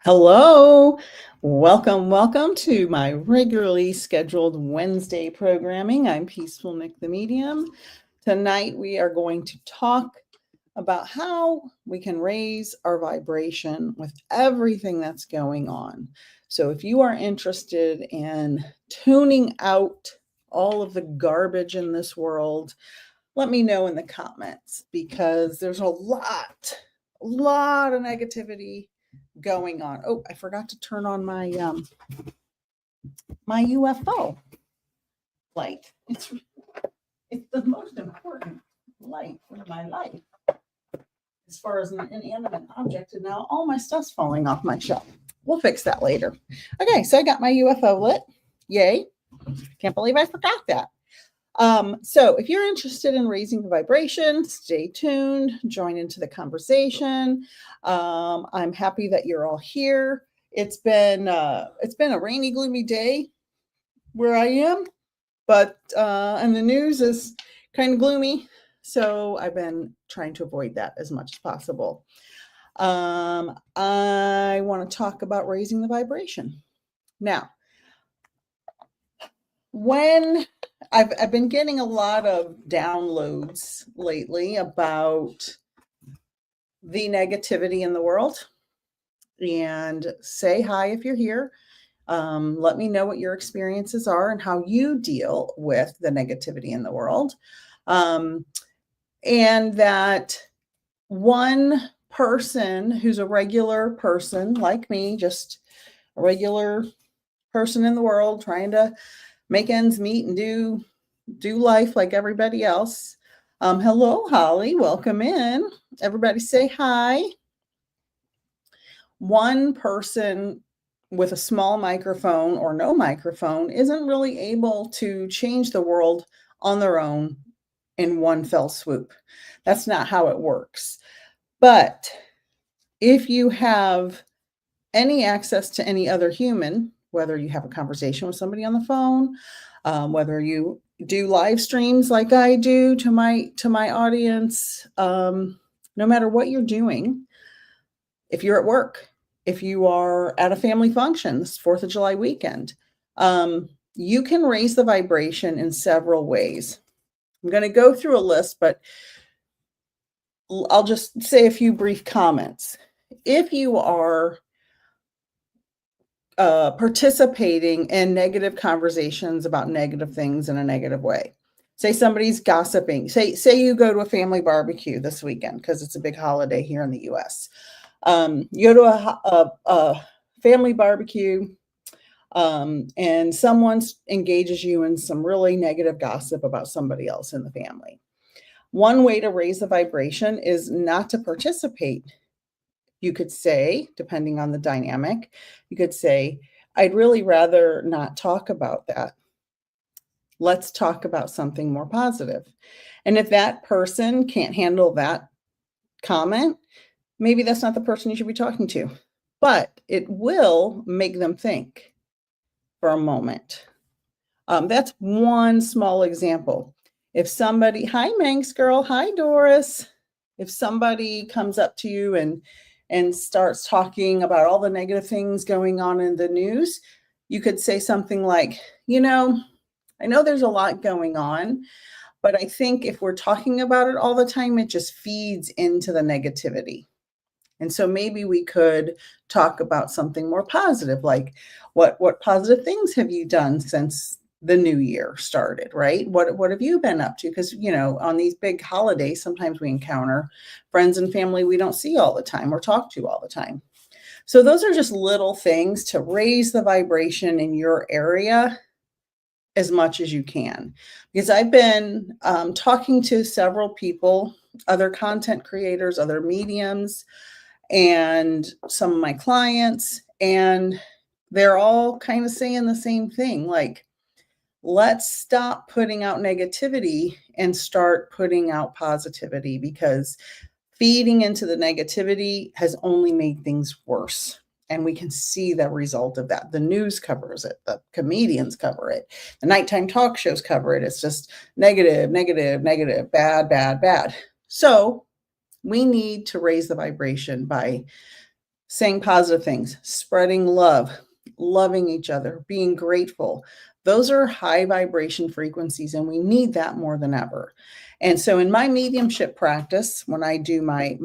Hello, welcome to my regularly scheduled Wednesday programming. I'm Peaceful Nick the Medium. Tonight we are going to talk about how we can raise our vibration with everything that's going on. So if you are interested in tuning out all of the garbage in this world, let me know in the comments because there's a lot of negativity going on. Oh, I forgot to turn on my my UFO light. It's the most important light in my life as far as an inanimate object, and now all my stuff's falling off my shelf. We'll fix that later. Okay, so I got my UFO lit. Yay. Can't believe I forgot that. So if you're interested in raising the vibration, stay tuned, join into the conversation. I'm happy that you're all here. It's been a rainy, gloomy day where I am, but and the news is kind of gloomy, so I've been trying to avoid that as much as possible. I want to talk about raising the vibration. Now, when I've been getting a lot of downloads lately about the negativity in the world, and say hi if you're here. Let me know what your experiences are and how you deal with the negativity in the world. And that one person who's a regular person like me, just a regular person in the world trying to make ends meet and do life like everybody else. Hello, Holly. Welcome in. Everybody say hi. One person with a small microphone or no microphone isn't really able to change the world on their own in one fell swoop. That's not how it works. But if you have any access to any other human, whether you have a conversation with somebody on the phone, whether you do live streams like I do to my audience, no matter what you're doing, if you're at work, if you are at a family function, this 4th of July weekend, you can raise the vibration in several ways. I'm going to go through a list, but I'll just say a few brief comments. If you are participating in negative conversations about negative things in a negative way, say somebody's gossiping, say you go to a family barbecue this weekend because it's a big holiday here in the US. You go to a family barbecue, and someone engages you in some really negative gossip about somebody else in the family. One way to raise the vibration is not to participate. You could say, depending on the dynamic, you could say, I'd really rather not talk about that. Let's talk about something more positive. And if that person can't handle that comment, maybe that's not the person you should be talking to, but it will make them think for a moment. That's one small example. If somebody, hi Manx girl, hi Doris. If somebody comes up to you and starts talking about all the negative things going on in the news, you could say something like, I know there's a lot going on, but I think if we're talking about it all the time, it just feeds into the negativity. And so maybe we could talk about something more positive, like what positive things have you done since the new year started, right? What have you been up to? Because, on these big holidays, sometimes we encounter friends and family we don't see all the time or talk to all the time. So those are just little things to raise the vibration in your area as much as you can. Because I've been talking to several people, other content creators, other mediums, and some of my clients, and they're all kind of saying the same thing, like, let's stop putting out negativity and start putting out positivity, because feeding into the negativity has only made things worse. And we can see the result of that. The news covers it. The comedians cover it. The nighttime talk shows cover it. It's just negative, negative, negative, bad, bad, bad. So we need to raise the vibration by saying positive things, spreading love, loving each other, being grateful. Those are high vibration frequencies, and we need that more than ever. And so in my mediumship practice, when I do my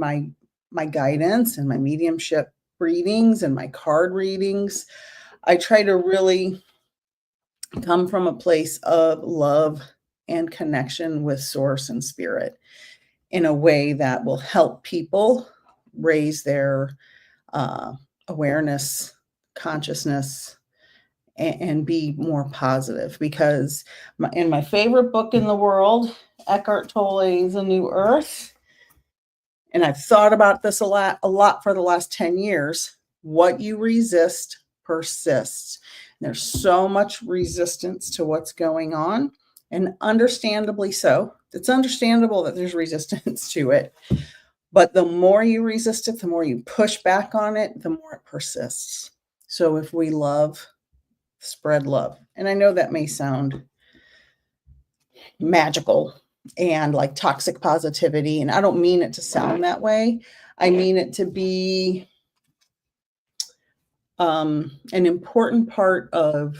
guidance and my mediumship readings and my card readings, I try to really come from a place of love and connection with source and spirit in a way that will help people raise their awareness, consciousness, and be more positive. Because in my favorite book in the world, Eckhart Tolle's A New Earth, and I've thought about this a lot for the last 10 years, what you resist persists. There's so much resistance to what's going on, and understandably so. It's understandable that there's resistance to it. But the more you resist it, the more you push back on it, the more it persists. So if we love, spread love. And I know that may sound magical and like toxic positivity, and I don't mean it to sound that way. I mean it to be an important part of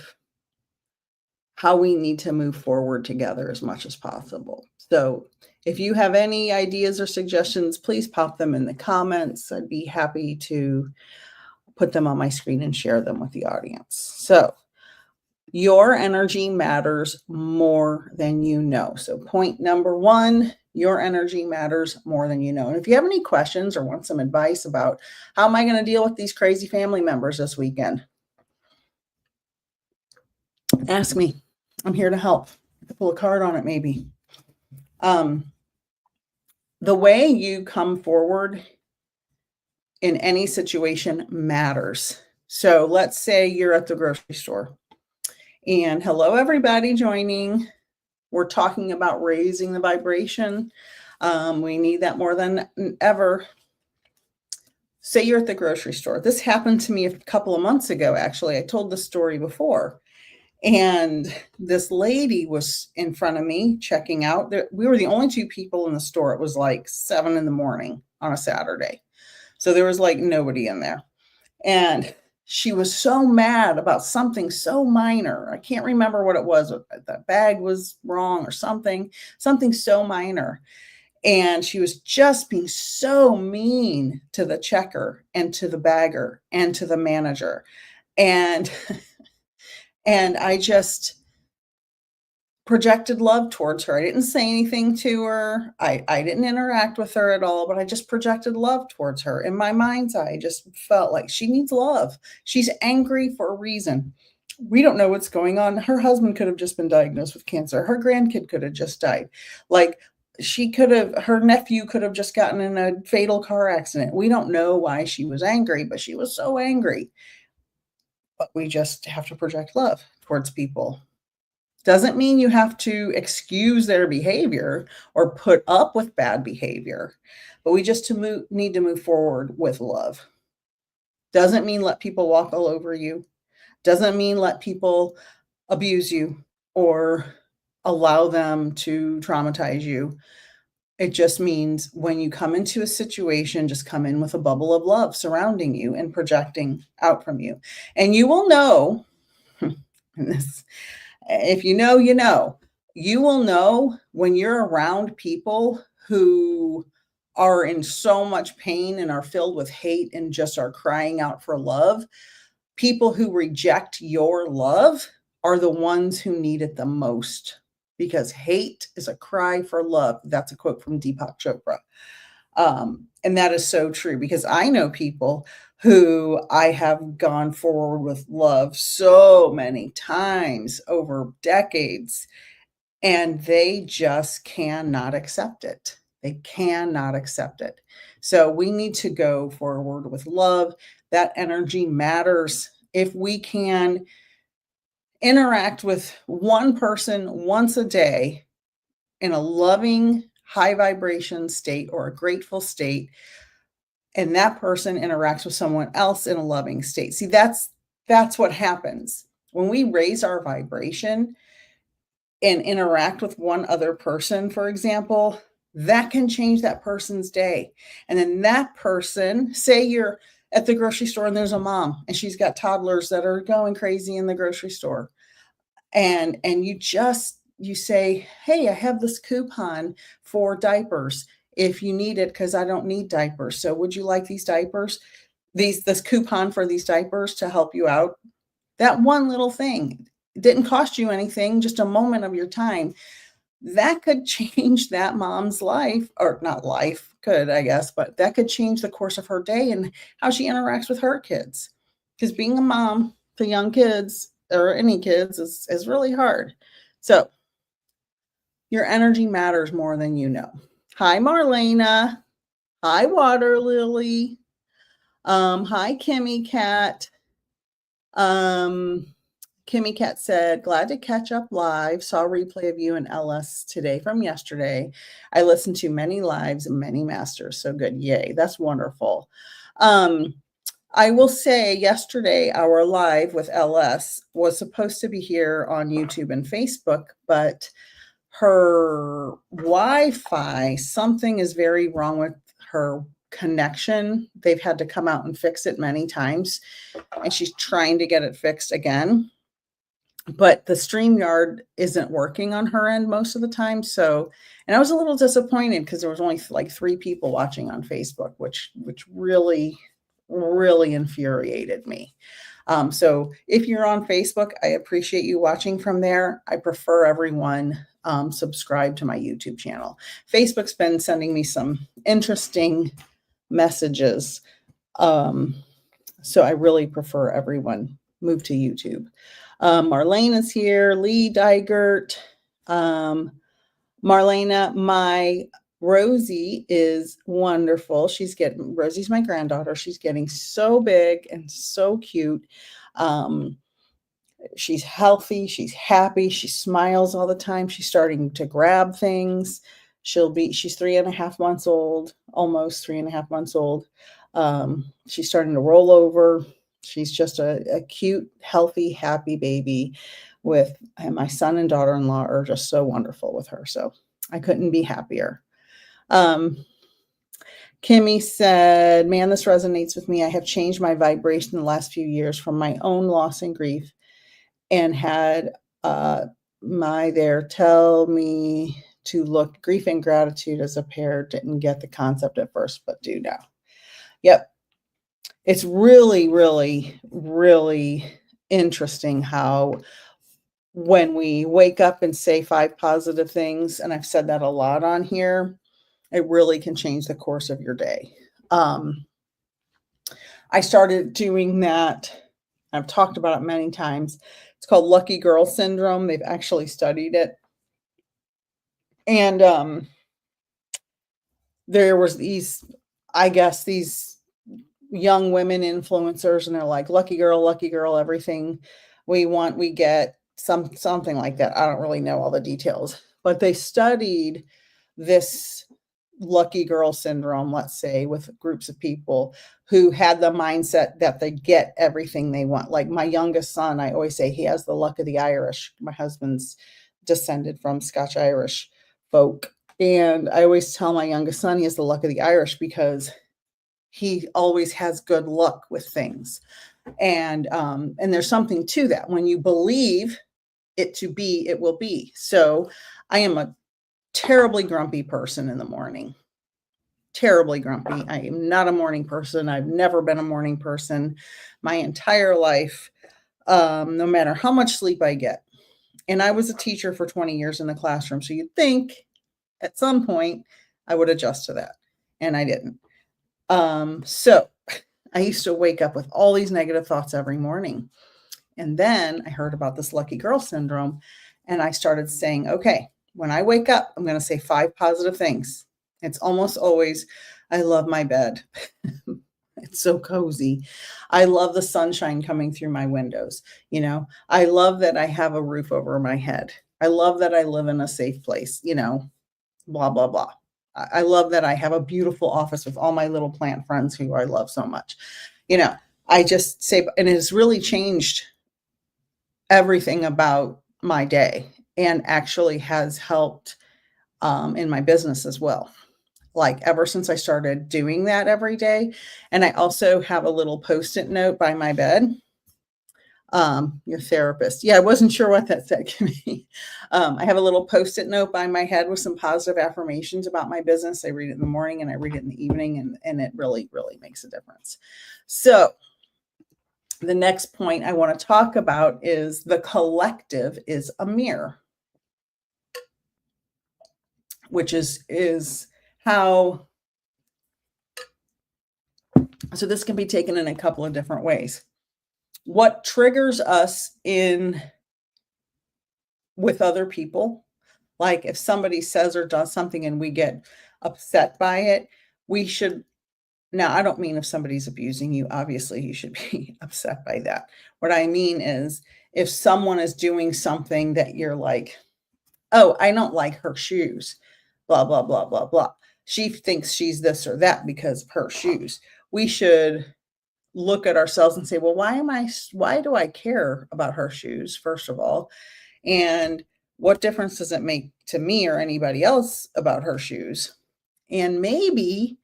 how we need to move forward together as much as possible. So if you have any ideas or suggestions, please pop them in the comments. I'd be happy to put them on my screen and share them with the audience. So your energy matters more than you know. So point number one, your energy matters more than you know. And if you have any questions or want some advice about how am I going to deal with these crazy family members this weekend, ask me. I'm here to help. Pull a card on it, maybe. The way you come forward in any situation matters. So let's say you're at the grocery store. And hello, everybody joining. We're talking about raising the vibration. We need that more than ever. Say you're at the grocery store. This happened to me a couple of months ago, actually. I told this story before. And this lady was in front of me checking out. We were the only two people in the store. It was like 7 a.m. on a Saturday. So there was like nobody in there. And she was so mad about something so minor. I can't remember what it was. The bag was wrong or something so minor. And she was just being so mean to the checker and to the bagger and to the manager. And I just projected love towards her. I didn't say anything to her. I didn't interact with her at all, but I just projected love towards her. In my mind's eye, I just felt like she needs love. She's angry for a reason. We don't know what's going on. Her husband could have just been diagnosed with cancer. Her grandkid could have just died. Like her nephew could have just gotten in a fatal car accident. We don't know why she was angry, but she was so angry. But we just have to project love towards people. Doesn't mean you have to excuse their behavior or put up with bad behavior, but we just need to move forward with love. Doesn't mean let people walk all over you. Doesn't mean let people abuse you or allow them to traumatize you. It just means when you come into a situation, just come in with a bubble of love surrounding you and projecting out from you. And you will know, if you know, you will know when you're around people who are in so much pain and are filled with hate and just are crying out for love. People who reject your love are the ones who need it the most. Because hate is a cry for love. That's a quote from Deepak Chopra. And that is so true because I know people who I have gone forward with love so many times over decades, and they just cannot accept it. They cannot accept it. So we need to go forward with love. That energy matters. If we can interact with one person once a day in a loving, high vibration state or a grateful state, and that person interacts with someone else in a loving state. See, that's what happens. When we raise our vibration and interact with one other person, for example, that can change that person's day. And then that person, say you're at the grocery store and there's a mom and she's got toddlers that are going crazy in the grocery store. And you say, hey, I have this coupon for diapers if you need it, because I don't need diapers. So would you like these diapers? This coupon for these diapers to help you out. That one little thing didn't cost you anything, just a moment of your time. That could change that mom's life, or not life, could, I guess, but that could change the course of her day and how she interacts with her kids. Because being a mom to young kids or any kids is really hard. So your energy matters more than you know. Hi, Marlena. Hi, Water Lily. Hi, Kimmy Cat. Kimmy Cat said, glad to catch up live. Saw a replay of you and LS today from yesterday. I listened to many lives and many masters. So good. Yay. That's wonderful. I will say yesterday, our live with LS was supposed to be here on YouTube and Facebook, but her Wi-Fi, something is very wrong with her connection. They've had to come out and fix it many times, and she's trying to get it fixed again. But the StreamYard isn't working on her end most of the time. So, and I was a little disappointed because there was only like 3 people watching on Facebook, which really, really infuriated me. So if you're on Facebook, I appreciate you watching from there. I prefer everyone subscribe to my YouTube channel. Facebook's been sending me some interesting messages. So I really prefer everyone move to YouTube. Marlene is here. Lee Digert. Marlena, my Rosie is wonderful. Rosie's my granddaughter. She's getting so big and so cute. She's healthy. She's happy. She smiles all the time. She's starting to grab things. She's 3.5 months old, almost 3.5 months old. She's starting to roll over. She's just a cute, healthy, happy baby and my son and daughter-in-law are just so wonderful with her. So I couldn't be happier. Kimmy said, man, this resonates with me. I have changed my vibration the last few years from my own loss and grief, and had there tell me to look grief and gratitude as a pair. Didn't get the concept at first, but do now. Yep. It's really, really, really interesting how when we wake up and say 5 positive things, and I've said that a lot on here, it really can change the course of your day. I started doing that. I've talked about it many times. It's called Lucky Girl Syndrome. They've actually studied it. And there was these young women influencers, and they're like, lucky girl, everything we want, we get, something like that. I don't really know all the details, but they studied this lucky girl syndrome, let's say, with groups of people who had the mindset that they get everything they want. Like my youngest son, I always say he has the luck of the Irish. My husband's descended from Scotch Irish folk. And I always tell my youngest son he has the luck of the Irish because he always has good luck with things. And there's something to that. When you believe it to be, it will be. So I am a terribly grumpy person in the morning. Terribly grumpy. I am not a morning person. I've never been a morning person my entire life, no matter how much sleep I get. And I was a teacher for 20 years in the classroom. So you'd think at some point I would adjust to that. And I didn't. So I used to wake up with all these negative thoughts every morning. And then I heard about this lucky girl syndrome, and I started saying, okay, when I wake up, I'm going to say 5 positive things. It's almost always, I love my bed. It's so cozy. I love the sunshine coming through my windows. I love that I have a roof over my head. I love that I live in a safe place, blah, blah, blah. I love that I have a beautiful office with all my little plant friends who I love so much. I just say, and it has really changed everything about my day, and actually has helped in my business as well. like ever since I started doing that every day. And I also have a little Post-it note by my bed. Your therapist. Yeah, I wasn't sure what that said to me. I have a little Post-it note by my head with some positive affirmations about my business. I read it in the morning and I read it in the evening, and it really, really makes a difference. So the next point I want to talk about is the collective is a mirror, which is how, so this can be taken in a couple of different ways. What triggers us in with other people, like if somebody says or does something and we get upset by it, we should, now I don't mean if somebody's abusing you, obviously you should be upset by that. What I mean is if someone is doing something that you're like, oh, I don't like her shoes, blah, blah, blah, blah, blah. She thinks she's this or that because of her shoes. We should look at ourselves and say, well, why do I care about her shoes, first of all? And what difference does it make to me or anybody else about her shoes? And maybe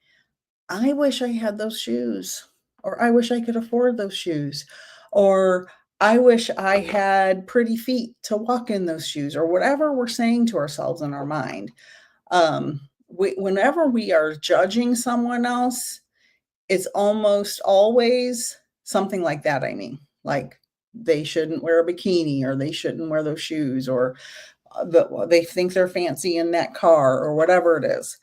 I wish I had those shoes, or I wish I could afford those shoes, or I wish I had pretty feet to walk in those shoes, or whatever we're saying to ourselves in our mind. Whenever we are judging someone else, it's almost always something like that. I mean, like they shouldn't wear a bikini, or they shouldn't wear those shoes, or they think they're fancy in that car, or whatever it is.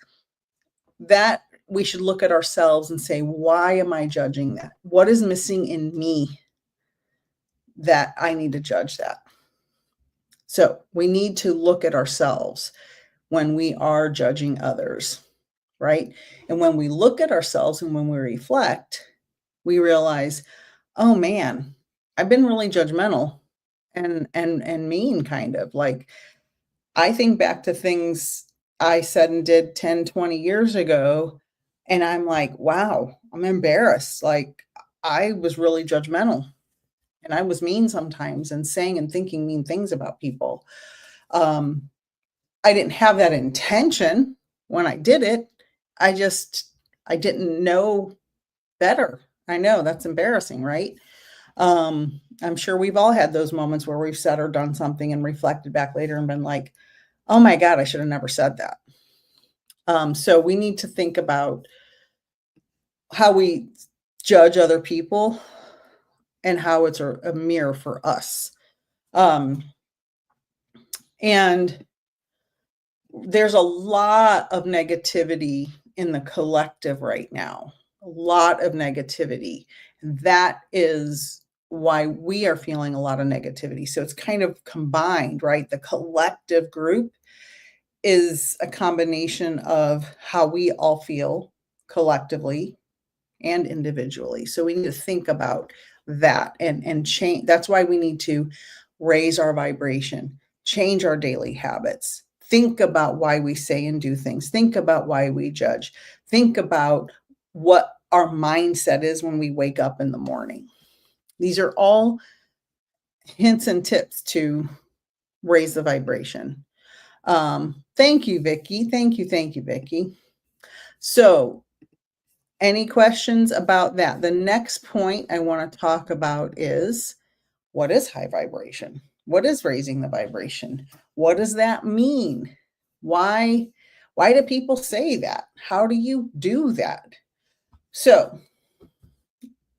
That we should look at ourselves and say, why am I judging that? What is missing in me that I need to judge that? So we need to look at ourselves when we are judging others, right? And when we look at ourselves and when we reflect, we realize, oh man, I've been really judgmental and mean, kind of. Like, I think back to things I said and did 10, 20 years ago, and I'm like, wow, I'm embarrassed. Like, I was really judgmental and I was mean sometimes and saying and thinking mean things about people. I didn't have that intention when I did it. I didn't know better. I know that's embarrassing, right? I'm sure we've all had those moments where we've said or done something and reflected back later and been like, oh my God, I should have never said that. So we need to think about how we judge other people and how it's a mirror for us. And there's a lot of negativity in the collective right now, a lot of negativity. And that is why we are feeling a lot of negativity. So it's kind of combined, right? The collective group is a combination of how we all feel collectively and individually. So we need to think about that and change. That's why we need to raise our vibration, change our daily habits, think about why we say and do things, think about why we judge, think about what our mindset is when we wake up in the morning. These are all hints and tips to raise the vibration. Thank you, Vicki. Thank you, Vicki. So, any questions about that? The next point I want to talk about is, what is high vibration? What is raising the vibration? What does that mean? Why do people say that? How do you do that? So,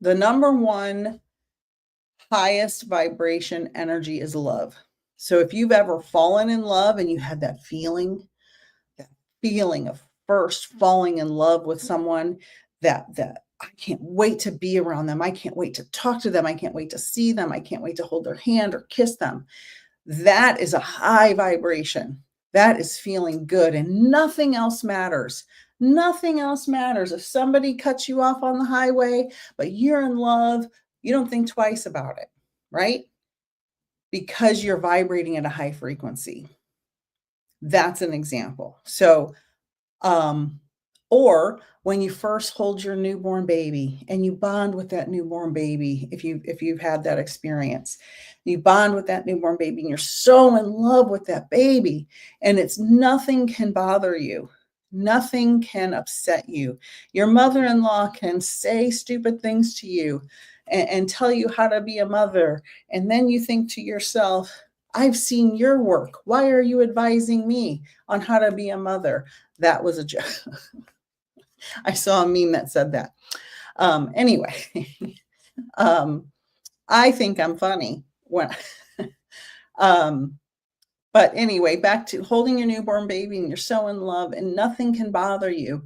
the number one highest vibration energy is love. So if you've ever fallen in love and you had that feeling of first falling in love with someone, that I can't wait to be around them. I can't wait to talk to them. I can't wait to see them. I can't wait to hold their hand or kiss them. That is a high vibration. That is feeling good, and nothing else matters. Nothing else matters. If somebody cuts you off on the highway, but you're in love, you don't think twice about it, right? Because you're vibrating at a high frequency. That's an example. So, or when you first hold your newborn baby and you bond with that newborn baby, if you've had that experience, you bond with that newborn baby and you're so in love with that baby, and it's nothing can bother you. Nothing can upset you. Your mother-in-law can say stupid things to you and tell you how to be a mother. And then you think to yourself, I've seen your work. Why are you advising me on how to be a mother? That was a joke. I saw a meme that said that. Anyway, I think I'm funny when, but anyway, back to holding your newborn baby and you're so in love and nothing can bother you.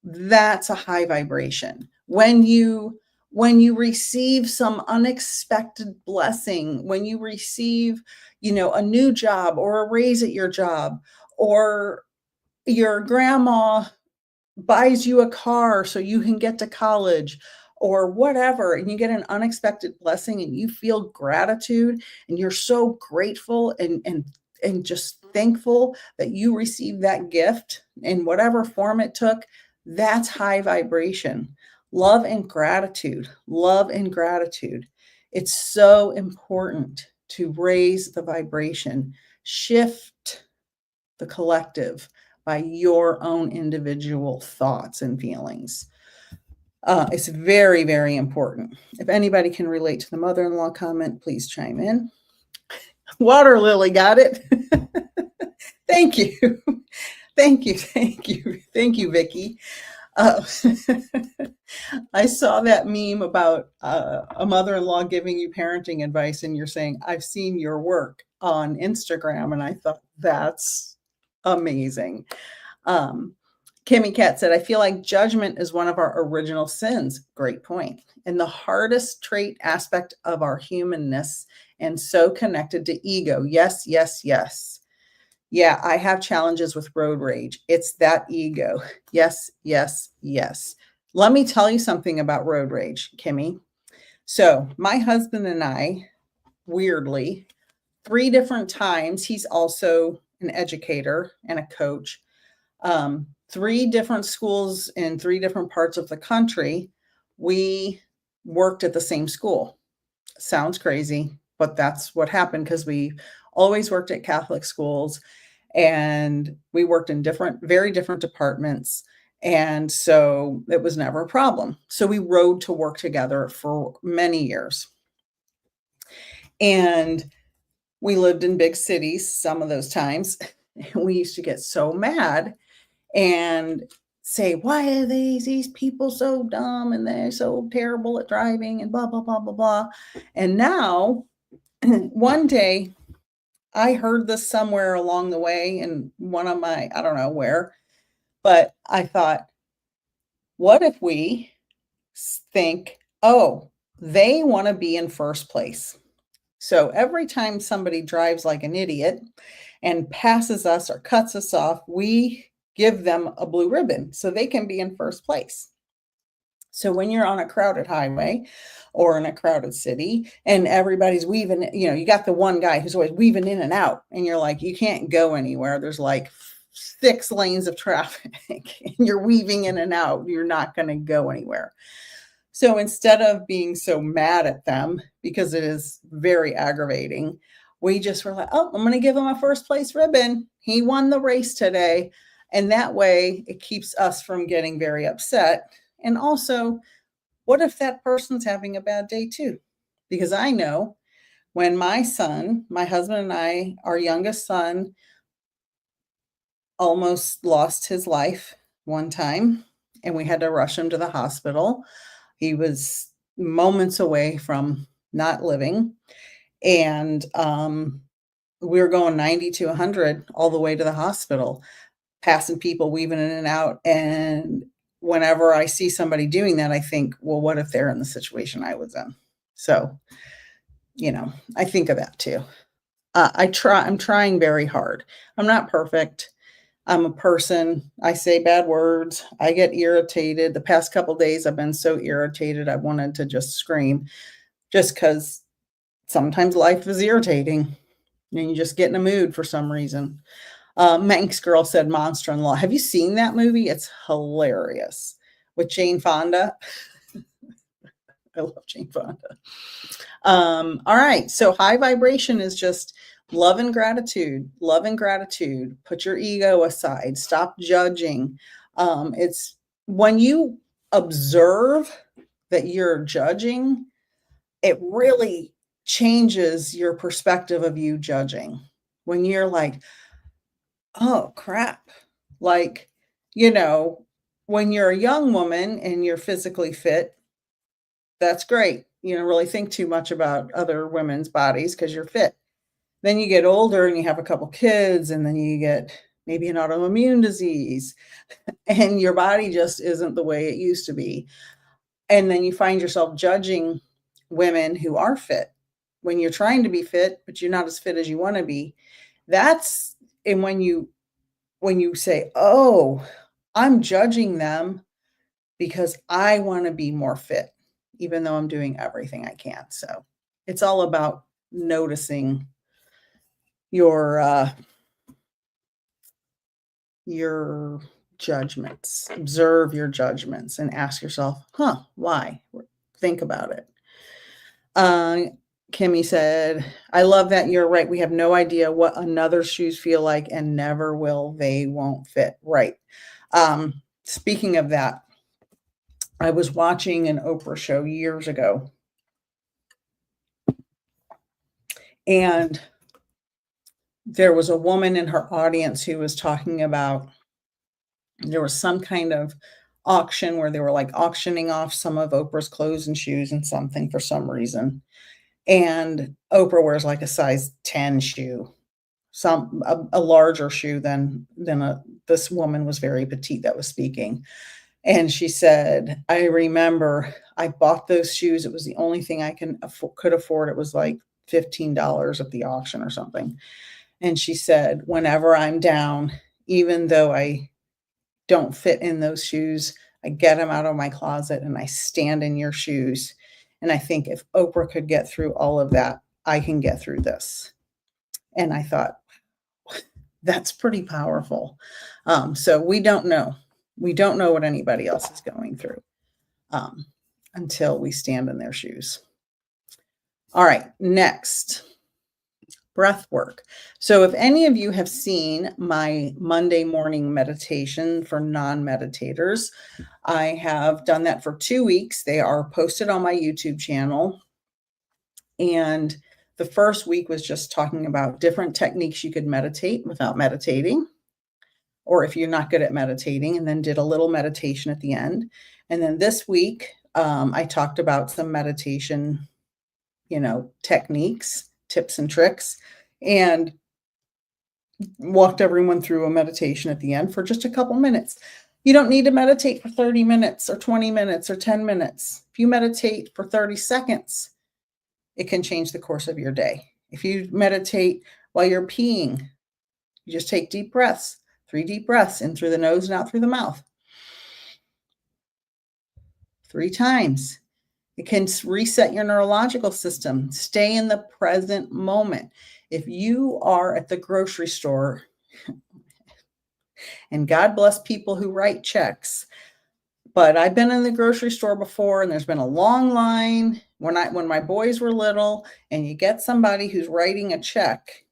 That's a high vibration. When you receive some unexpected blessing, when you receive, a new job or a raise at your job, or your grandma buys you a car so you can get to college or whatever, and you get an unexpected blessing and you feel gratitude and you're so grateful and just thankful that you received that gift in whatever form it took, that's high vibration. Love and gratitude. Love and gratitude. It's so important to raise the vibration, shift the collective by your own individual thoughts and feelings. It's very, very important. If anybody can relate to the mother-in-law comment, please chime in. Water Lily got it. Thank you. Thank you. Thank you. Thank you, Vicki. I saw that meme about a mother-in-law giving you parenting advice and you're saying, I've seen your work on Instagram. And I thought, that's amazing. Kimmy Cat said, I feel like judgment is one of our original sins. Great point. And the hardest trait aspect of our humanness and so connected to ego. Yes, yes, yes. Yeah, I have challenges with road rage. It's that ego. Yes, yes, yes. Let me tell you something about road rage, Kimmy. So my husband and I, weirdly, 3 different times, he's also an educator and a coach, 3 different schools in 3 different parts of the country, we worked at the same school. Sounds crazy, but that's what happened because we always worked at Catholic schools and we worked in very different departments. And so it was never a problem. So we rode to work together for many years. And we lived in big cities some of those times. And we used to get so mad and say, why are these people so dumb and they're so terrible at driving and blah, blah, blah, blah, blah. And now, one day, I heard this somewhere along the way in one of my, I don't know where, but I thought, what if we think, oh, they want to be in first place. So every time somebody drives like an idiot and passes us or cuts us off, we give them a blue ribbon so they can be in first place. So when you're on a crowded highway or in a crowded city and everybody's weaving, you got the one guy who's always weaving in and out and you're like, you can't go anywhere. There's like 6 lanes of traffic and you're weaving in and out. You're not going to go anywhere. So instead of being so mad at them, because it is very aggravating, we just were like, oh, I'm going to give him a first place ribbon. He won the race today. And that way it keeps us from getting very upset. And also, what if that person's having a bad day too? Because I know when my husband and I, our youngest son, almost lost his life one time and we had to rush him to the hospital. He was moments away from not living. And we were going 90 to 100 all the way to the hospital, passing people, weaving in and out. And whenever I see somebody doing that, I think, well, what if they're in the situation I was in? So, I think of that too. I'm trying very hard. I'm not perfect. I'm a person. I say bad words. I get irritated. The past couple of days, I've been so irritated. I wanted to just scream just because sometimes life is irritating and you just get in a mood for some reason. Manx Girl said Monster in Law. Have you seen that movie? It's hilarious with Jane Fonda. I love Jane Fonda. All right. So high vibration is just Love and gratitude, love and gratitude. Put your ego aside. Stop judging. It's when you observe that you're judging, it really changes your perspective of you judging. When you're like, oh crap, like, you know, when you're a young woman and you're physically fit, that's great. You don't really think too much about other women's bodies because you're fit. Then you get older and you have a couple kids, and then you get maybe an autoimmune disease, and your body just isn't the way it used to be. And then you find yourself judging women who are fit when you're trying to be fit, but you're not as fit as you want to be. That's and when you say, "Oh, I'm judging them because I want to be more fit, even though I'm doing everything I can." So it's all about noticing your your judgments. Observe your judgments and ask yourself, huh, why? Think about it. Uh, Kimmy said, I love that. You're right. We have no idea what another's shoes feel like and never will. They won't fit. Right. Speaking of that, I was watching an Oprah show years ago, and there was a woman in her audience who was talking about there was some kind of auction where they were like auctioning off some of Oprah's clothes and shoes and something for some reason. And Oprah wears like a size 10 shoe, a larger shoe than this woman was very petite that was speaking. And she said, I remember I bought those shoes. It was the only thing I could afford. It was like $15 at the auction or something. And she said, whenever I'm down, even though I don't fit in those shoes, I get them out of my closet and I stand in your shoes. And I think if Oprah could get through all of that, I can get through this. And I thought, that's pretty powerful. So we don't know. We don't know what anybody else is going through until we stand in their shoes. All right, next, breath work. So if any of you have seen my Monday morning meditation for non-meditators, I have done that for 2 weeks. They are posted on my YouTube channel. And the first week was just talking about different techniques you could meditate without meditating, or if you're not good at meditating, and then did a little meditation at the end. And then this week, I talked about some meditation, techniques, tips and tricks, and walked everyone through a meditation at the end for just a couple minutes. You don't need to meditate for 30 minutes or 20 minutes or 10 minutes. If you meditate for 30 seconds, it can change the course of your day. If you meditate while you're peeing, you just take deep breaths, 3 deep breaths in through the nose and out through the mouth. 3 times. It can reset your neurological system. Stay in the present moment. If you are at the grocery store, and God bless people who write checks, but I've been in the grocery store before and there's been a long line when my boys were little, and you get somebody who's writing a check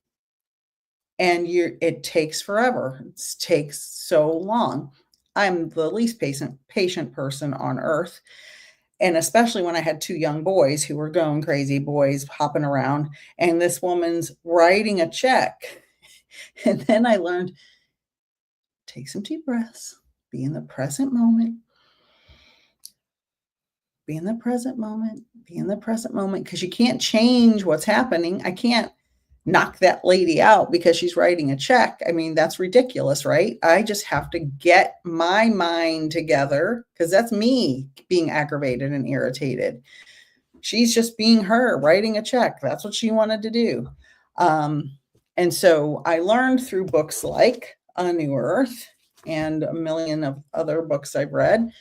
and it takes forever. It takes so long. I'm the least patient person on earth. And especially when I had 2 young boys who were going crazy, boys hopping around, and this woman's writing a check. And then I learned, take some deep breaths, be in the present moment. Be in the present moment, be in the present moment, because you can't change what's happening. I can't knock that lady out because she's writing a check. I mean, that's ridiculous, right? I just have to get my mind together, because that's me being aggravated and irritated. She's just being her, writing a check. That's what she wanted to do. And so I learned through books like A New Earth and a million of other books I've read.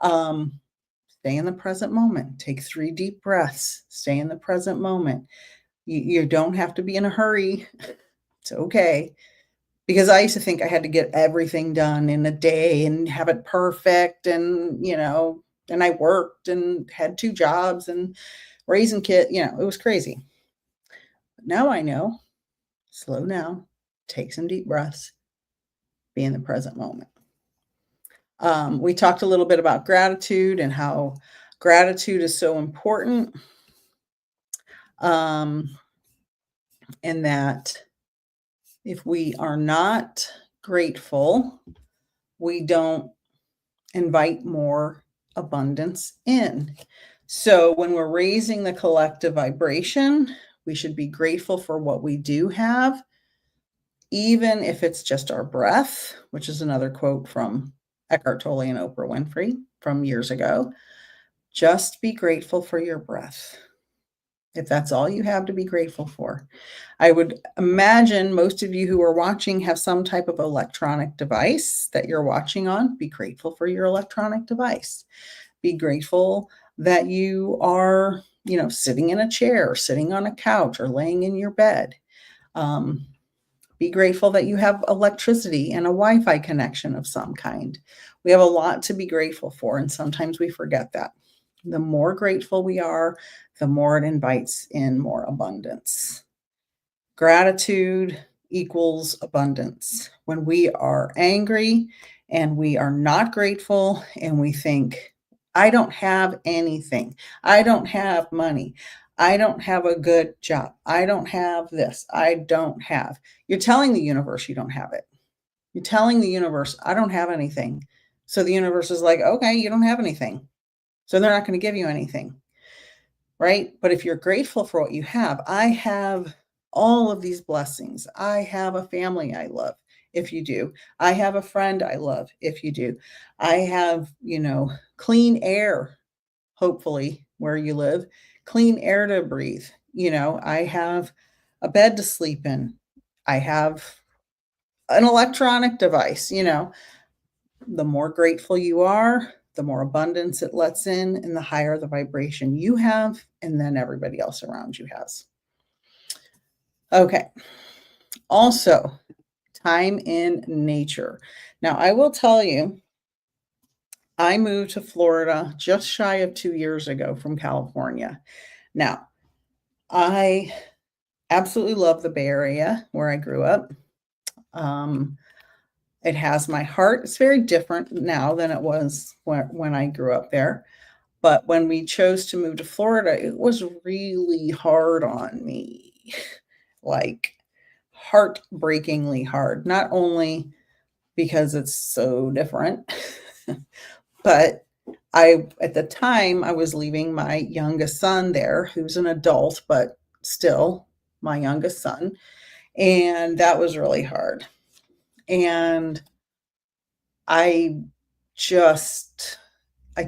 Stay in the present moment. Take 3 deep breaths. Stay in the present moment. You don't have to be in a hurry. It's okay. Because I used to think I had to get everything done in a day and have it perfect. And, and I worked and had 2 jobs and raising kids, it was crazy. But now I know slow down, take some deep breaths, be in the present moment. We talked a little bit about gratitude and how gratitude is so important. And that if we are not grateful, we don't invite more abundance in. So when we're raising the collective vibration, we should be grateful for what we do have, even if it's just our breath, which is another quote from Eckhart Tolle and Oprah Winfrey from years ago. Just be grateful for your breath. If that's all you have to be grateful for. I would imagine most of you who are watching have some type of electronic device that you're watching on. Be grateful for your electronic device. Be grateful that you are, sitting in a chair, sitting on a couch, or laying in your bed. Be grateful that you have electricity and a Wi-Fi connection of some kind. We have a lot to be grateful for, and sometimes we forget that. The more grateful we are, the more it invites in more abundance. Gratitude equals abundance. When we are angry and we are not grateful and we think, I don't have anything, I don't have money, I don't have a good job, I don't have this, I don't have. You're telling the universe you don't have it. You're telling the universe, I don't have anything. So the universe is like, okay, you don't have anything. So they're not going to give you anything, right? But if you're grateful for what you have, I have all of these blessings. I have a family I love, if you do. I have a friend I love, if you do. I have, clean air, hopefully, where you live, clean air to breathe. I have a bed to sleep in. I have an electronic device. The more grateful you are, the more abundance it lets in, and the higher the vibration you have, and then everybody else around you has. Okay. Also, time in nature. Now, I will tell you, I moved to Florida just shy of 2 years ago from California. Now, I absolutely love the Bay Area where I grew up. It has my heart. It's very different now than it was when I grew up there. But when we chose to move to Florida, it was really hard on me, like heartbreakingly hard, not only because it's so different, but at the time, I was leaving my youngest son there, who's an adult, but still my youngest son. And that was really hard. And I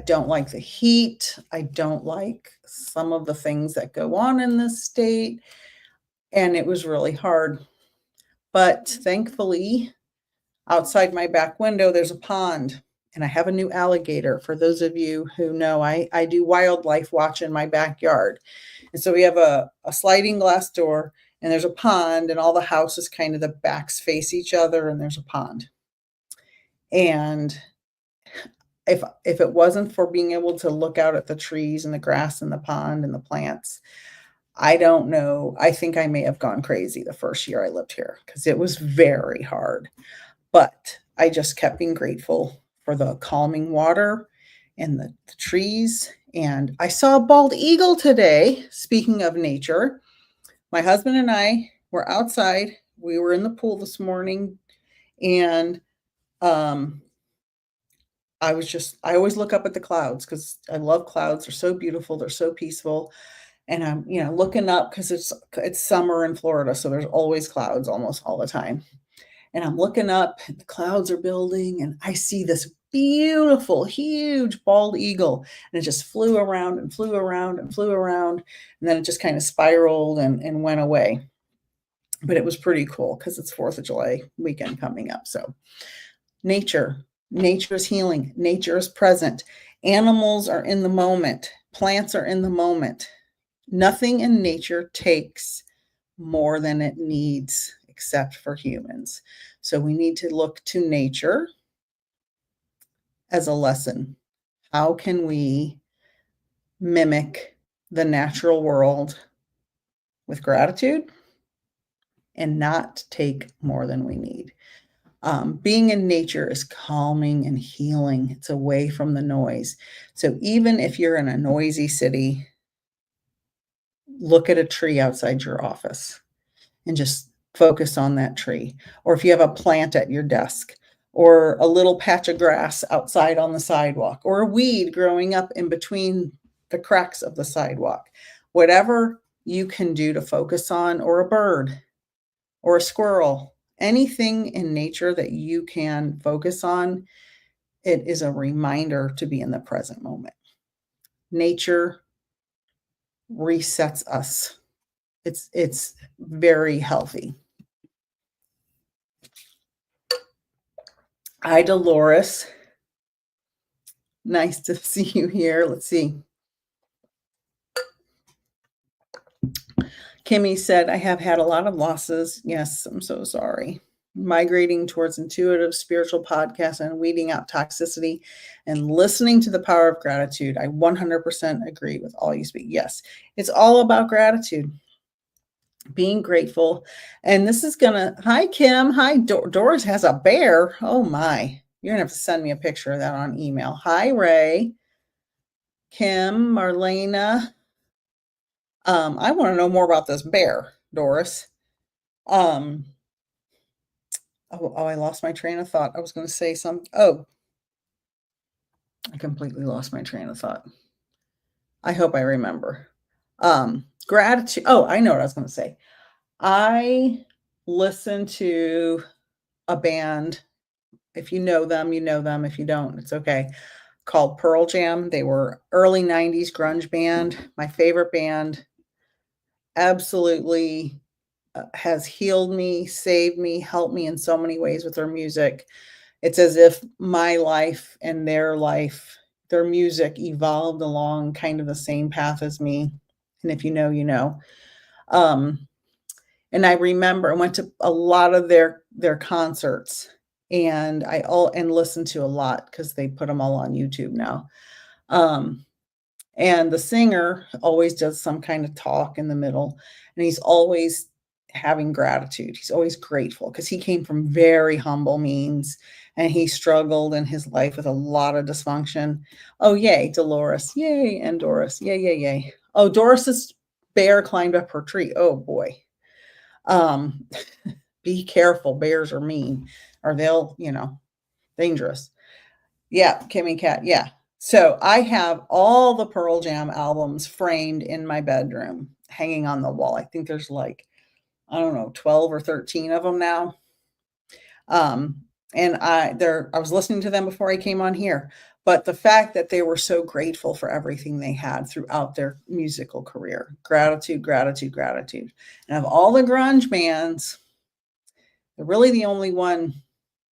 don't like the heat. I don't like some of the things that go on in this state. And it was really hard. But thankfully, outside my back window, there's a pond. And I have a new alligator. For those of you who know, I do wildlife watch in my backyard. And so we have a sliding glass door, and there's a pond, and all the houses kind of the backs face each other, and there's a pond. And if it wasn't for being able to look out at the trees and the grass and the pond and the plants, I don't know. I think I may have gone crazy the first year I lived here because it was very hard. But I just kept being grateful for the calming water and the trees. And I saw a bald eagle today. Speaking of nature, my husband and I were outside. We were in the pool this morning, and I always look up at the clouds because I love clouds. They're so beautiful. They're so peaceful. And I'm, looking up because it's summer in Florida. So there's always clouds almost all the time. And I'm looking up, and the clouds are building, and I see this beautiful, huge bald eagle. And it just flew around and flew around and flew around. And then it just kind of spiraled and went away. But it was pretty cool because it's 4th of July weekend coming up. So nature is healing. Nature is present. Animals are in the moment. Plants are in the moment. Nothing in nature takes more than it needs except for humans. So we need to look to nature as a lesson. How can we mimic the natural world with gratitude and not take more than we need. Being in nature is calming and healing. It's away from the noise. So even if you're in a noisy city, look at a tree outside your office and just focus on that tree. Or if you have a plant at your desk, or a little patch of grass outside on the sidewalk, or a weed growing up in between the cracks of the sidewalk, whatever you can do to focus on, or a bird, or a squirrel, anything in nature that you can focus on, it is a reminder to be in the present moment. Nature resets us. It's very healthy. Hi, Dolores. Nice to see you here. Let's see. Kimmy said, I have had a lot of losses. Yes, I'm so sorry. Migrating towards intuitive spiritual podcasts and weeding out toxicity and listening to the power of gratitude. I 100% agree with all you speak. Yes, it's all about gratitude, being grateful. And this is hi, Kim. Hi, Doris has a bear. Oh my, you're gonna have to send me a picture of that on email. Hi, Ray, Kim, Marlena. I want to know more about this bear, Doris. Oh, I lost my train of thought. I was going to say something. Oh, I completely lost my train of thought. I hope I remember. Gratitude. Oh, I know what I was going to say. I listen to a band. If you know them, you know them. If you don't, it's okay. Called Pearl Jam. They were early 90s grunge band. My favorite band. Absolutely has healed me, saved me, helped me in so many ways with their music. It's as if my life and their life, their music evolved along kind of the same path as me. And if you know, you know. And I remember I went to a lot of their concerts, and and listened to a lot because they put them all on YouTube now. And the singer always does some kind of talk in the middle, and he's always having gratitude. He's always grateful because he came from very humble means, and he struggled in his life with a lot of dysfunction. Oh, yay, Dolores. Yay, and Doris. Yay, yay, yay. Oh, Doris's bear climbed up her tree. Oh, boy. Be careful. Bears are mean, or they'll, dangerous. Yeah, Kimmy Cat. Yeah. So I have all the Pearl Jam albums framed in my bedroom, hanging on the wall. I think there's like, I don't know, 12 or 13 of them now. And I was listening to them before I came on here, but the fact that they were so grateful for everything they had throughout their musical career, gratitude, gratitude, gratitude. And of all the grunge bands, they're really the only one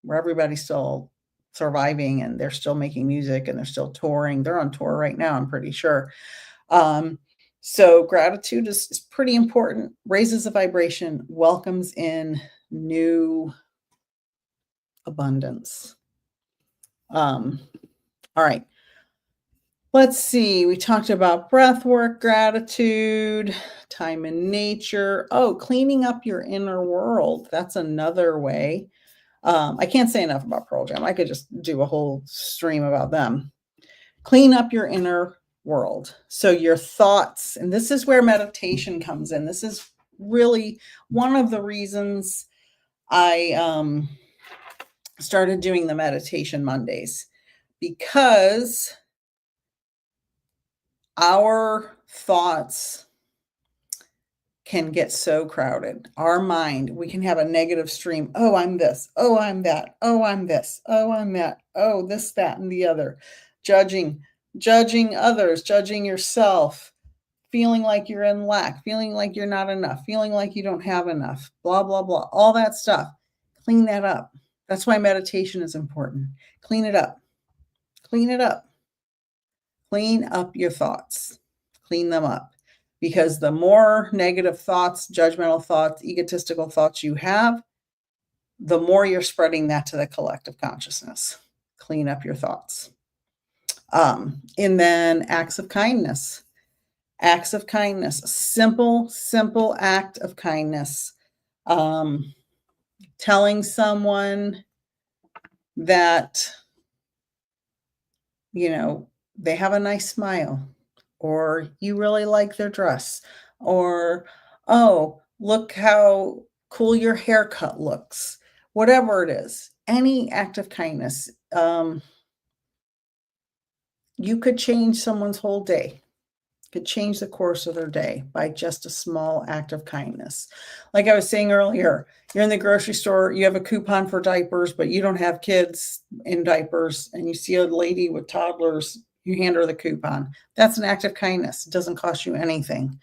where everybody's still surviving and they're still making music and they're still touring. They're on tour right now, I'm pretty sure. So gratitude is pretty important, raises the vibration, welcomes in new abundance. All right. Let's see. We talked about breath work, gratitude, time in nature. Oh, cleaning up your inner world. That's another way. I can't say enough about Pearl Jam. I could just do a whole stream about them. Clean up your inner world. So your thoughts, and this is where meditation comes in. This is really one of the reasons I started doing the Meditation Mondays, because our thoughts can get so crowded. Our mind, we can have a negative stream. Oh, I'm this. Oh, I'm that. Oh, I'm this. Oh, I'm that. Oh, this, that, and the other. Judging others, judging yourself, feeling like you're in lack, feeling like you're not enough, feeling like you don't have enough, blah, blah, blah, all that stuff. Clean that up. That's why meditation is important. Clean it up. Clean it up. Clean up your thoughts. Clean them up. Because the more negative thoughts, judgmental thoughts, egotistical thoughts you have, the more you're spreading that to the collective consciousness. Clean up your thoughts. And then acts of kindness. Acts of kindness. Simple act of kindness. Um, telling someone that, they have a nice smile, or you really like their dress, or, oh, look how cool your haircut looks. Whatever it is, any act of kindness, you could change someone's whole day, could change the course of their day by just a small act of kindness. Like I was saying earlier, you're in the grocery store, you have a coupon for diapers, but you don't have kids in diapers, and you see a lady with toddlers, you hand her the coupon. That's an act of kindness. It doesn't cost you anything.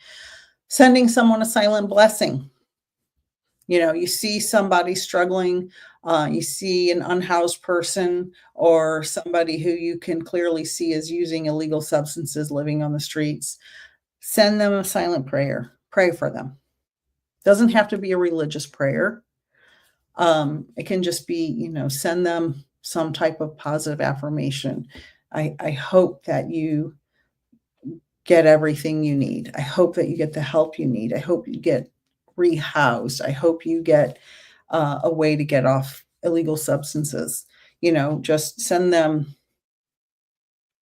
Sending someone a silent blessing. You see somebody struggling, you see an unhoused person or somebody who you can clearly see is using illegal substances living on the streets. Send them a silent prayer. Pray for them. Doesn't have to be a religious prayer. It can just be, send them some type of positive affirmation. I hope that you get everything you need. I hope that you get the help you need. I hope you get rehoused. I hope you get a way to get off illegal substances. Just send them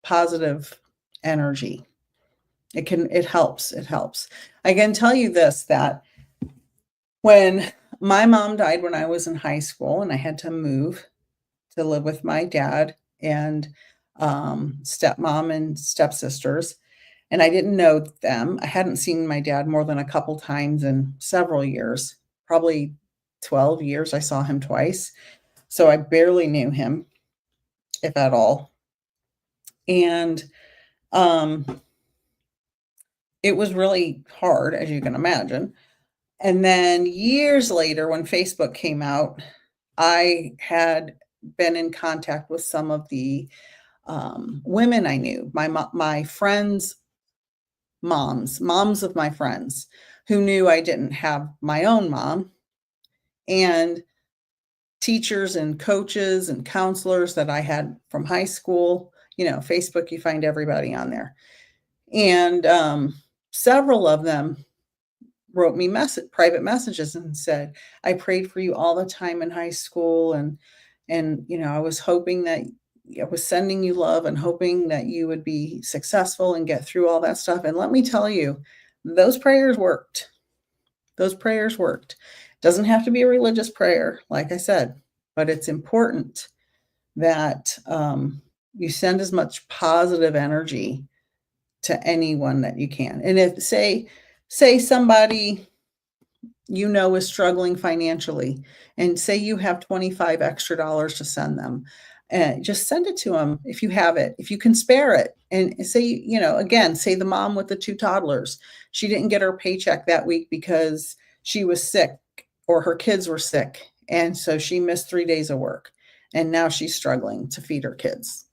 positive energy. It helps. It helps. I can tell you this, that when my mom died when I was in high school and I had to move to live with my dad and stepmom and stepsisters, and I didn't know them. I hadn't seen my dad more than a couple times in several years, probably 12 years. I saw him twice. So I barely knew him, if at all. And it was really hard, as you can imagine. And then years later, when Facebook came out, I had been in contact with some of the women I knew, my friends' moms of my friends, who knew I didn't have my own mom, and teachers and coaches and counselors that I had from high school. Facebook, you find everybody on there. And several of them wrote me private messages and said, I prayed for you all the time in high school. And I was hoping that I was sending you love and hoping that you would be successful and get through all that stuff. And let me tell you, those prayers worked. Those prayers worked. Doesn't have to be a religious prayer, like I said, but it's important that you send as much positive energy to anyone that you can. And if say somebody is struggling financially, and say you have $25 extra to send them, and just send it to them if you have it, if you can spare it. And say, again, say the mom with the 2 toddlers, she didn't get her paycheck that week because she was sick or her kids were sick. And so she missed 3 days of work, and now she's struggling to feed her kids.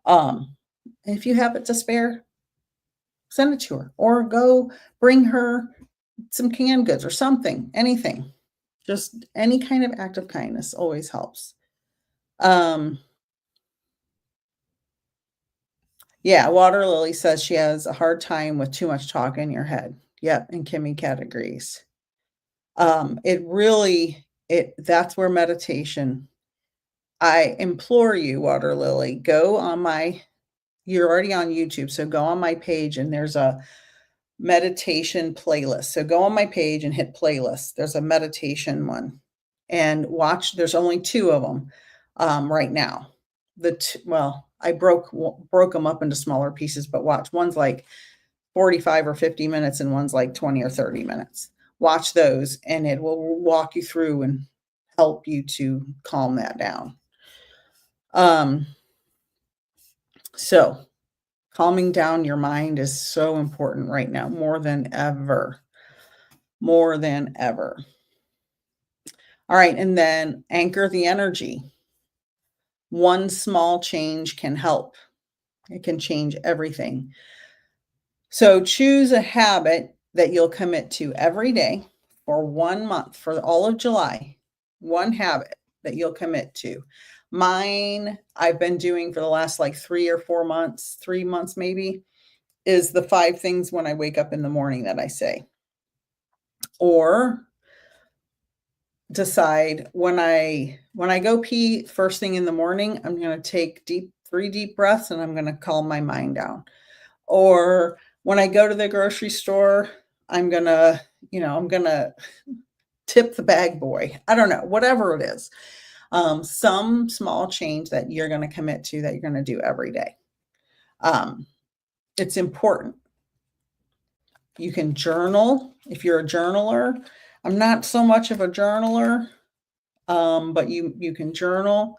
If you have it to spare, send it to her, or go bring her some canned goods or something, anything. Just any kind of act of kindness always helps. Yeah, Water Lily says she has a hard time with too much talk in your head. Yep, and Kimmy Cat agrees. That's where meditation, I implore you, Water Lily, you're already on YouTube, so go on my page and there's a meditation playlist. So go on my page and hit playlist. There's a meditation one, and watch. There's only 2 of them right now. I broke them up into smaller pieces, but watch. One's like 45 or 50 minutes and one's like 20 or 30 minutes. Watch those and it will walk you through and help you to calm that down. So calming down your mind is so important right now, more than ever. More than ever. All right, and then anchor the energy. One small change can help. It can change everything. So choose a habit that you'll commit to every day for 1 month, for all of July. One habit that you'll commit to. Mine, I've been doing for the last 3 or 4 months, 3 months maybe, is the 5 things when I wake up in the morning that I say. Or decide when I go pee first thing in the morning, I'm going to take 3 deep breaths and I'm going to calm my mind down. Or when I go to the grocery store, I'm going to, I'm going to tip the bag boy. I don't know, whatever it is. Some small change that you're going to commit to that you're going to do every day. It's important. You can journal if you're a journaler. I'm not so much of a journaler, but you can journal.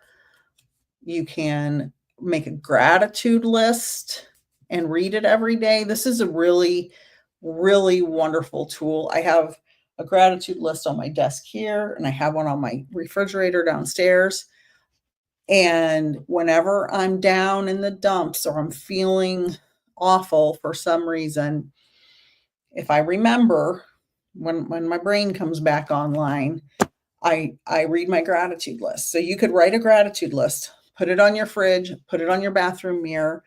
You can make a gratitude list and read it every day. This is a really, really wonderful tool. I have a gratitude list on my desk here, and I have one on my refrigerator downstairs. And whenever I'm down in the dumps or I'm feeling awful for some reason, if I remember when my brain comes back online, I read my gratitude list. So you could write a gratitude list, put it on your fridge, put it on your bathroom mirror,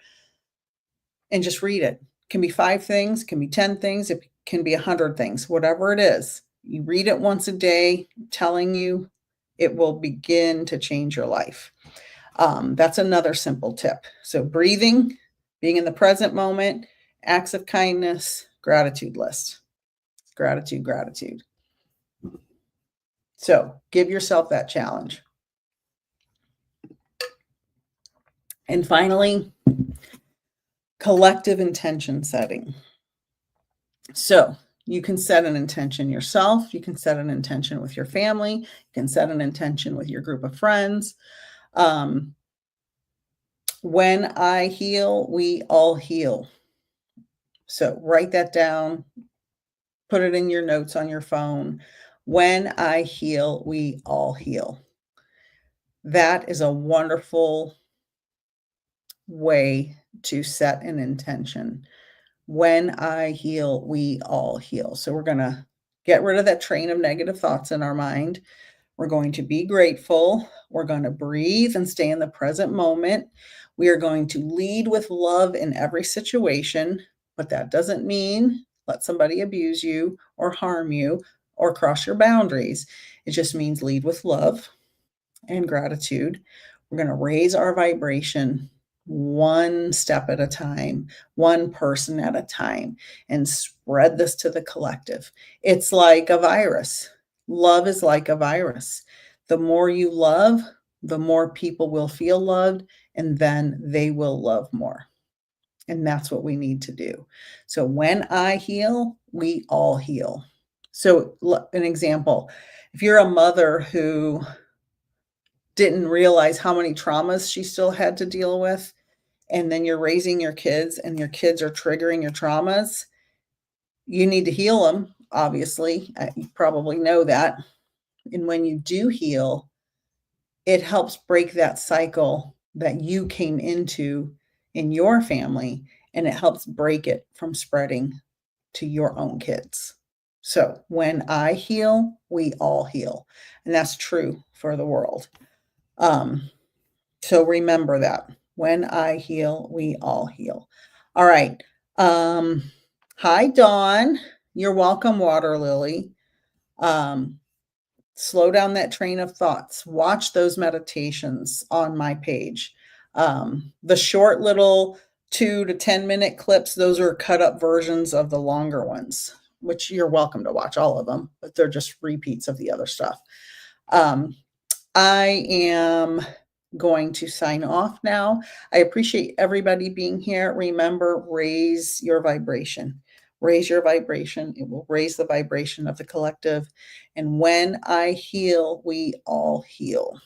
and just read it. It can be 5 things, can be 10 things, it can be 100 things, whatever it is. You read it once a day, I'm telling you, it will begin to change your life. That's another simple tip. So breathing, being in the present moment, acts of kindness, gratitude list. Gratitude. So give yourself that challenge. And finally, collective intention setting. So you can set an intention yourself. You can set an intention with your family. You can set an intention with your group of friends. When I heal, we all heal. So write that down. Put it in your notes on your phone. When I heal, we all heal. That is a wonderful way to set an intention. When I heal, we all heal. So we're going to get rid of that train of negative thoughts in our mind. We're going to be grateful. We're going to breathe and stay in the present moment. We are going to lead with love in every situation, but that doesn't mean let somebody abuse you or harm you or cross your boundaries. It just means lead with love and gratitude. We're going to raise our vibration one step at a time, one person at a time, and spread this to the collective. It's like a virus. Love is like a virus. The more you love, the more people will feel loved, and then they will love more. And that's what we need to do. So when I heal, we all heal. So an example, if you're a mother who didn't realize how many traumas she still had to deal with, and then you're raising your kids and your kids are triggering your traumas, you need to heal them, obviously. You probably know that. And when you do heal, it helps break that cycle that you came into in your family, and it helps break it from spreading to your own kids. So when I heal, we all heal. And that's true for the world. So remember that. When I heal, we all heal. All right. Hi, Dawn. You're welcome, Water Lily. Slow down that train of thoughts. Watch those meditations on my page. The short little 2 to 10 minute clips, those are cut up versions of the longer ones, which you're welcome to watch all of them, but they're just repeats of the other stuff. I am going to sign off now. I appreciate everybody being here. Remember, raise your vibration. Raise your vibration. It will raise the vibration of the collective. And when I heal, we all heal.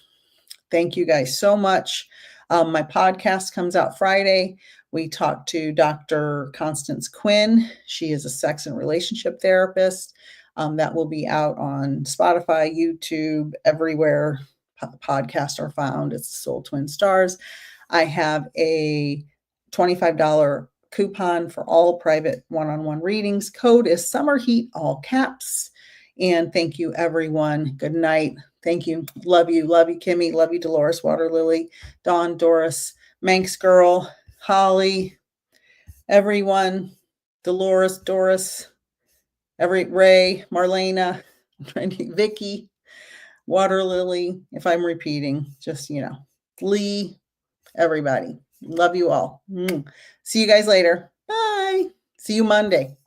Thank you guys so much. My podcast comes out Friday. We talked to Dr. Constance Quinn. She is a sex and relationship therapist. That will be out on Spotify, YouTube, everywhere podcasts are found. It's Soul Twin Stars. I have a $25 coupon for all private one-on-one readings. Code is Summer Heat, all caps. And thank you, everyone. Good night. Thank you. Love you. Love you, Kimmy. Love you, Dolores, Water Lily, Dawn, Doris, Manx Girl, Holly, everyone, Dolores, Doris, Ray, Marlena, Vicky. Water Lily, if I'm repeating, just, Lee, everybody. Love you all. See you guys later. Bye. See you Monday.